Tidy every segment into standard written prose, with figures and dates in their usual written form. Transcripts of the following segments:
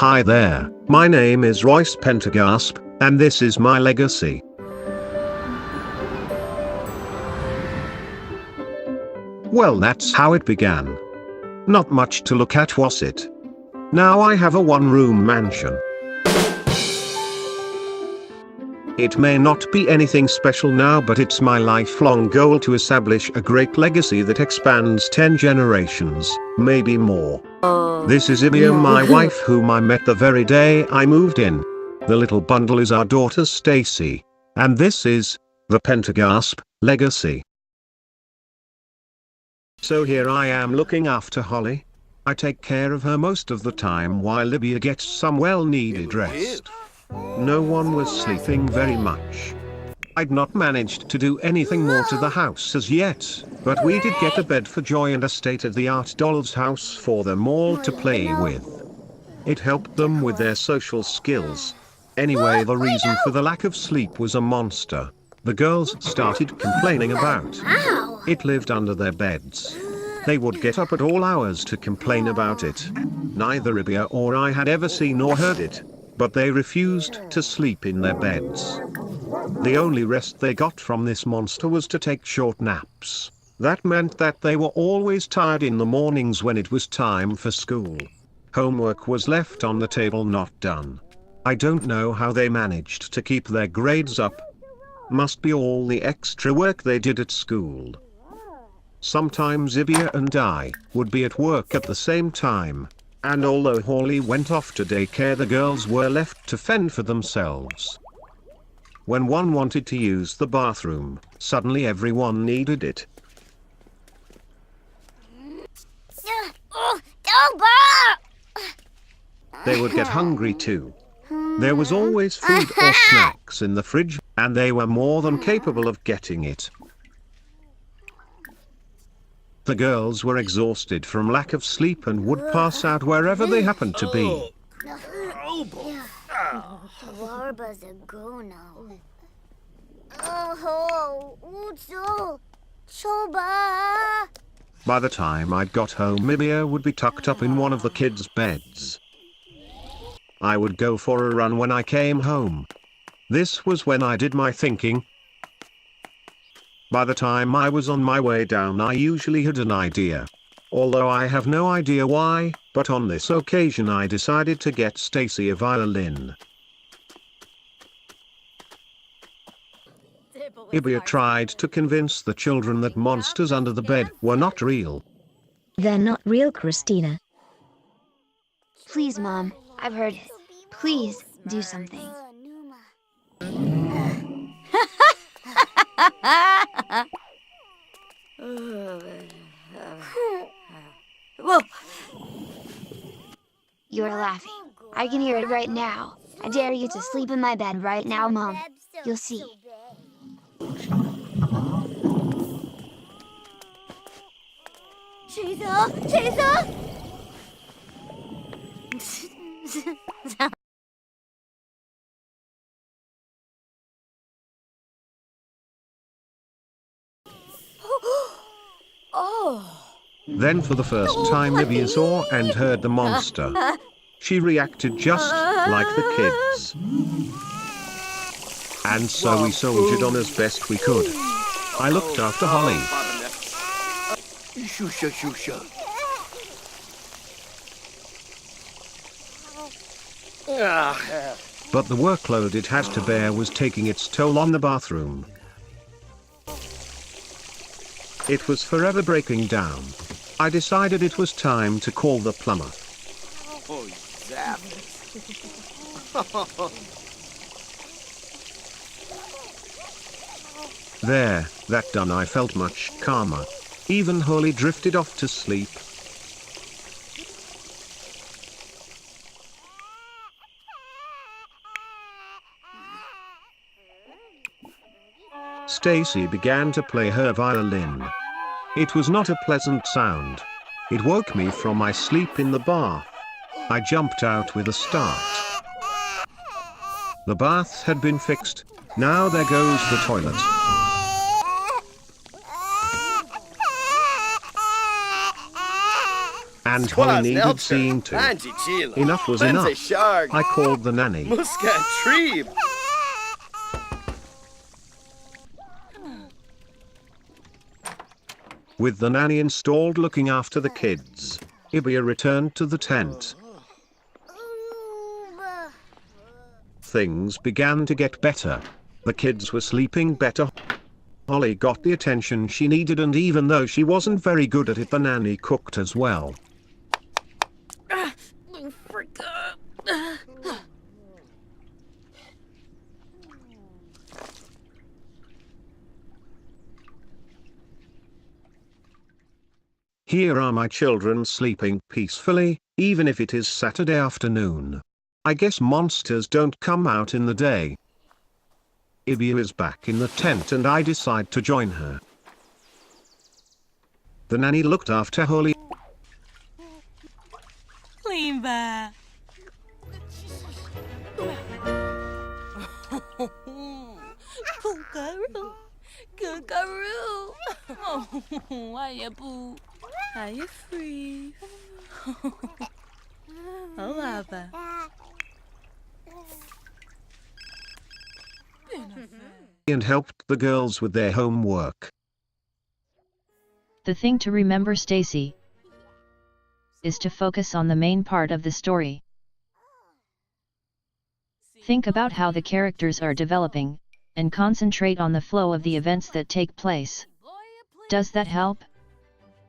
Hi there, my name is Royce Pentagasp, and this is my legacy. Well, that's how it began. Not much to look at, was it? Now I have a one-room mansion. It may not be anything special now, but it's my lifelong goal to establish a great legacy that expands 10 generations, maybe more. This is Ibiah, my wife, whom I met the very day I moved in. The little bundle is our daughter Stacy. And this is the Pentagasp legacy. So here I am looking after Hollie. I take care of her most of the time while Ibiah gets some well-needed rest. No one was sleeping very much. I'd not managed to do anything more to the house as yet, but we did get a bed for Joy and a state-of-the-art doll's house for them all to play with. It helped them with their social skills. Anyway, the reason for the lack of sleep was a monster the girls started complaining about. It lived under their beds. They would get up at all hours to complain about it. Neither Ibiah or I had ever seen or heard it, but they refused to sleep in their beds. The only rest they got from this monster was to take short naps. That meant that they were always tired in the mornings when it was time for school. Homework was left on the table not done. I don't know how they managed to keep their grades up. Must be all the extra work they did at school. Sometimes Ibiah and I would be at work at the same time, and although Hollie went off to daycare, the girls were left to fend for themselves. When one wanted to use the bathroom, suddenly everyone needed it. They would get hungry too. There was always food or snacks in the fridge, and they were more than capable of getting it. The girls were exhausted from lack of sleep and would pass out wherever they happened to be. By the time I got home, Ibiah would be tucked up in one of the kids' beds. I would go for a run when I came home. This was when I did my thinking. By the time I was on my way down, I usually had an idea. Although I have no idea why, but on this occasion I decided to get Stacy a violin. Ibiah tried to convince the children that monsters under the bed were not real. They're not real, Christina. Please, Mom, I've heard it. Please, do something. Whoa! You're laughing. I can hear it right now. I dare you to sleep in my bed right now, Mom. You'll see. Jesus! Then for the first time Ibiah saw and heard the monster. She reacted just like the kids. And so we soldiered on as best we could. I looked after Hollie. But the workload it had to bear was taking its toll on the bathroom. It was forever breaking down. I decided it was time to call the plumber. There, that done, I felt much calmer. Even Hollie drifted off to sleep. Stacy began to play her violin. It was not a pleasant sound. It woke me from my sleep in the bath. I jumped out with a start. The bath had been fixed. Now there goes the toilet. And Hollie needed seeing to. Enough was enough. I called the nanny. With the nanny installed looking after the kids, Ibiah returned to the tent. Things began to get better. The kids were sleeping better. Hollie got the attention she needed, and even though she wasn't very good at it, the nanny cooked as well. Here are my children sleeping peacefully, even if it is Saturday afternoon. I guess monsters don't come out in the day. Ibiah is back in the tent and I decide to join her. The nanny looked after Hollie. Limba. Kookaroo. Kookaroo. Oh, why you boo? Are you free? Oh, Lava. And helped the girls with their homework. The thing to remember, Stacy, is to focus on the main part of the story. Think about how the characters are developing, and concentrate on the flow of the events that take place. Does that help?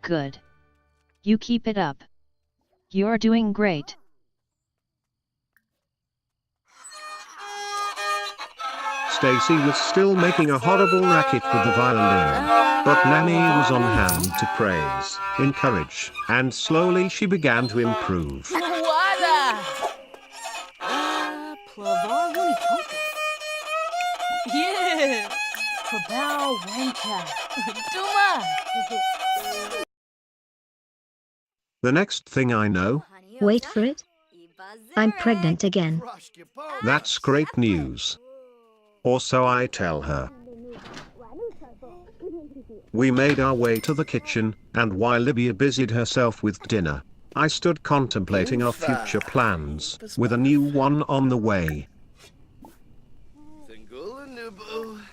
Good. You keep it up. You're doing great. Stacy was still making a horrible racket with the violin, but Nanny was on hand to praise, encourage, and slowly she began to improve. Yeah. Kabal Wanka. Duma. The next thing I know, Wait for it. I'm pregnant again. that's great news. Or so I tell her. We made our way to the kitchen, and while Ibiah busied herself with dinner, I stood contemplating our future plans, with a new one on the way.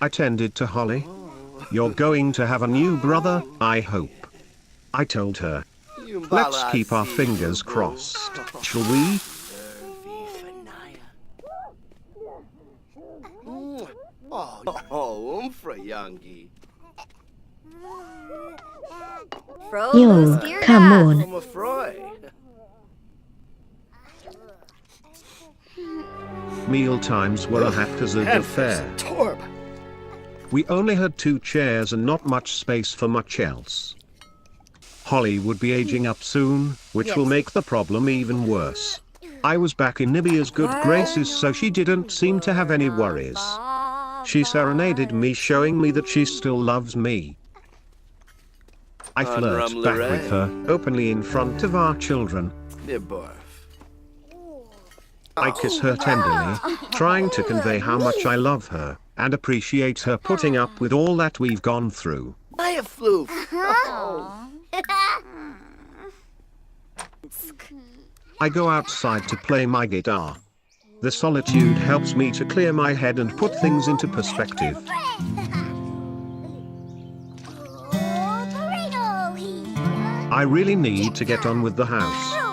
I tended to Hollie. You're going to have a new brother, I hope. I told her. Let's keep our fingers crossed, shall we? Yo, come on. Meal times were a haphazard affair. We only had 2 chairs and not much space for much else. Hollie would be aging up soon, which will make the problem even worse. I was back in Ibiah's good graces, so she didn't seem to have any worries. She serenaded me, showing me that she still loves me. I flirt back with her, openly in front of our children. I kiss her tenderly, trying to convey how much I love her, and appreciate her putting up with all that we've gone through. I go outside to play my guitar. The solitude helps me to clear my head and put things into perspective. I really need to get on with the house.